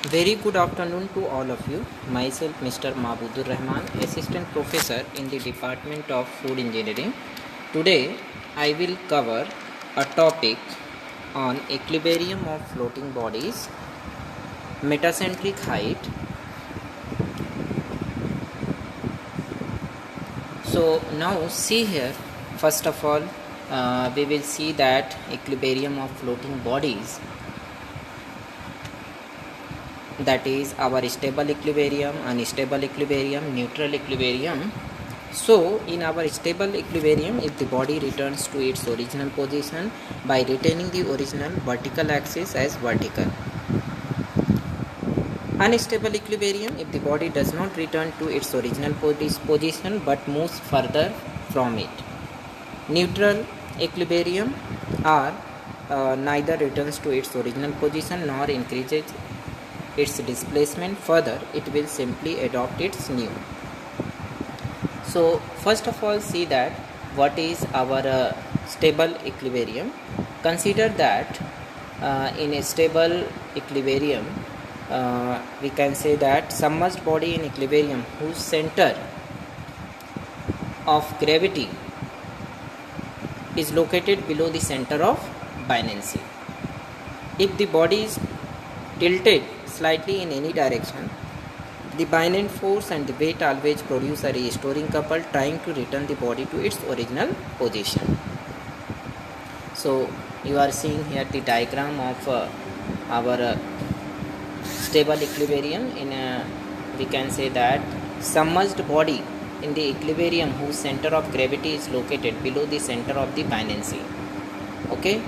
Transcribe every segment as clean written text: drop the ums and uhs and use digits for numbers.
Very good afternoon to all of you. Myself, Mr. Mahbudur Rahman, Assistant Professor in the Department of Food Engineering. Today, I will cover a topic on equilibrium of floating bodies, metacentric height. So now see here, first of all, we will see that equilibrium of floating bodies, that is our stable equilibrium, unstable equilibrium, neutral equilibrium. So in our stable equilibrium, if the body returns to its original position by retaining the original vertical axis as vertical. Unstable equilibrium, if the body does not return to its original position but moves further from it. Neutral equilibrium are neither returns to its original position nor increases its displacement further, it will simply adopt its new. So first of all, see that what is our stable equilibrium. Consider that in a stable equilibrium, we can say that submerged body in equilibrium whose center of gravity is located below the center of buoyancy. If the body is tilted slightly in any direction, the buoyant force and the weight always produce a restoring couple trying to return the body to its original position. So you are seeing here the diagram of our stable equilibrium. We can say that submerged body in the equilibrium whose center of gravity is located below the center of the buoyancy. Okay.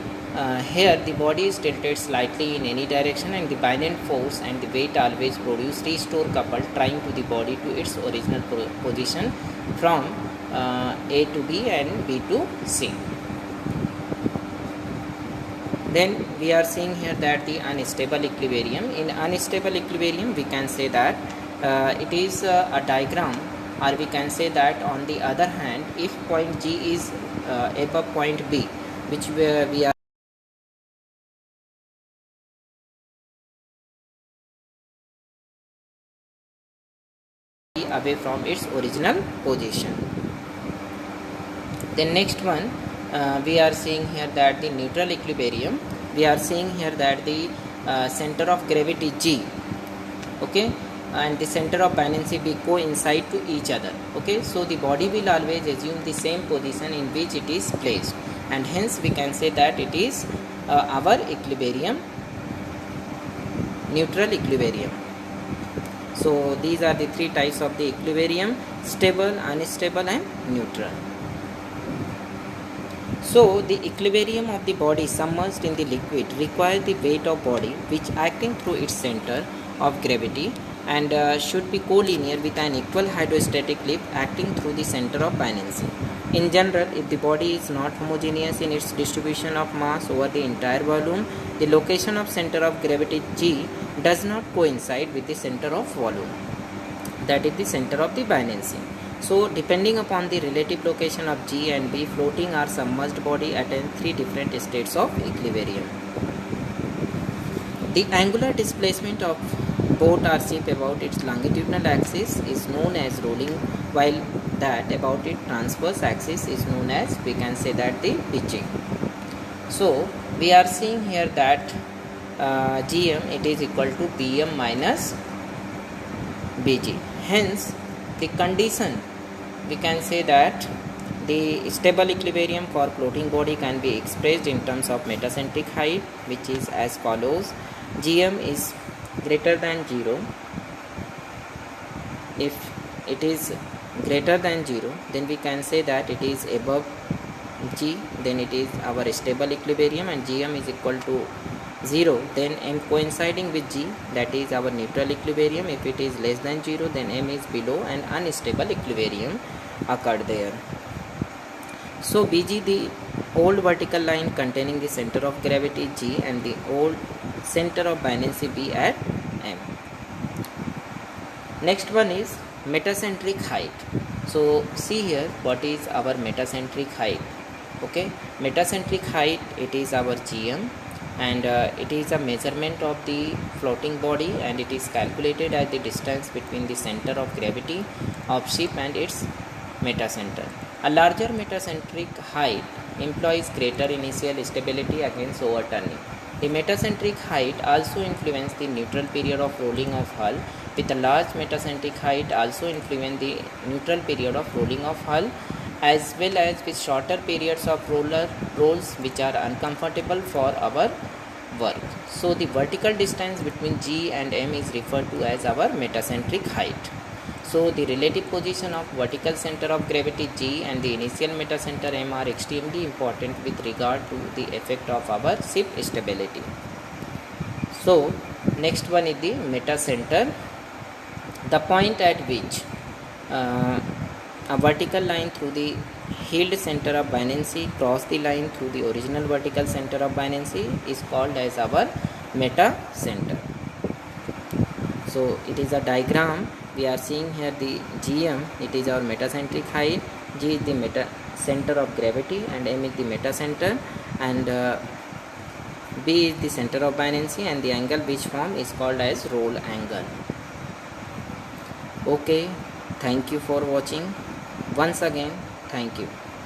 Here the body is tilted slightly in any direction and the buoyant force and the weight always produce restore couple trying to the body to its original position from A to B and B to C. Then we are seeing here that the unstable equilibrium. In unstable equilibrium, we can say that it is a diagram, or we can say that on the other hand, if point G is above point B, which we are away from its original position. The next one, we are seeing here that the neutral equilibrium. We are seeing here that the center of gravity G, okay, and the center of buoyancy B coincide to each other. Okay, so the body will always assume the same position in which it is placed, and hence we can say that it is our equilibrium, neutral equilibrium. So these are the three types of the equilibrium: stable, unstable and neutral. So the equilibrium of the body submerged in the liquid requires the weight of body which acting through its center of gravity and should be collinear with an equal hydrostatic lift acting through the center of buoyancy. In general, if the body is not homogeneous in its distribution of mass over the entire volume, the location of center of gravity G does not coincide with the center of volume, that is the center of the buoyancy. So depending upon the relative location of G and B, floating or submerged body attain three different states of equilibrium. The angular displacement of boat or ship about its longitudinal axis is known as rolling, while that about its transverse axis is known as, we can say that, the pitching. So we are seeing here that GM, it is equal to BM minus BG. Hence the condition, we can say that the stable equilibrium for floating body can be expressed in terms of metacentric height, which is as follows: GM is greater than 0. If it is greater than 0, then we can say that it is above G, then it is our stable equilibrium, and GM is equal to 0, then M coinciding with G, that is our neutral equilibrium. If it is less than 0, then M is below and unstable equilibrium occurred there. So BG, the old vertical line containing the center of gravity G and the old center of buoyancy B at M. Next one is metacentric height. So see here what is our metacentric height. Okay, metacentric height, it is our GM, and it is a measurement of the floating body, and it is calculated as the distance between the center of gravity of ship and its metacenter. A larger metacentric height implies greater initial stability against overturning. The metacentric height also influences the neutral period of rolling of hull, with a large metacentric height also influence the neutral period of rolling of hull, as well as with shorter periods of rolls which are uncomfortable for our work. So the vertical distance between G and M is referred to as our metacentric height. So the relative position of vertical center of gravity G and the initial metacenter M are extremely important with regard to the effect of our ship stability. So next one is the metacenter, the point at which a vertical line through the heeled center of buoyancy cross the line through the original vertical center of buoyancy is called as our metacenter. So it is a diagram. We are seeing here the GM, it is our metacentric height, G is the center of gravity, and M is the metacenter, and B is the center of buoyancy, and the angle which form is called as roll angle. Okay, thank you for watching. Once again, thank you.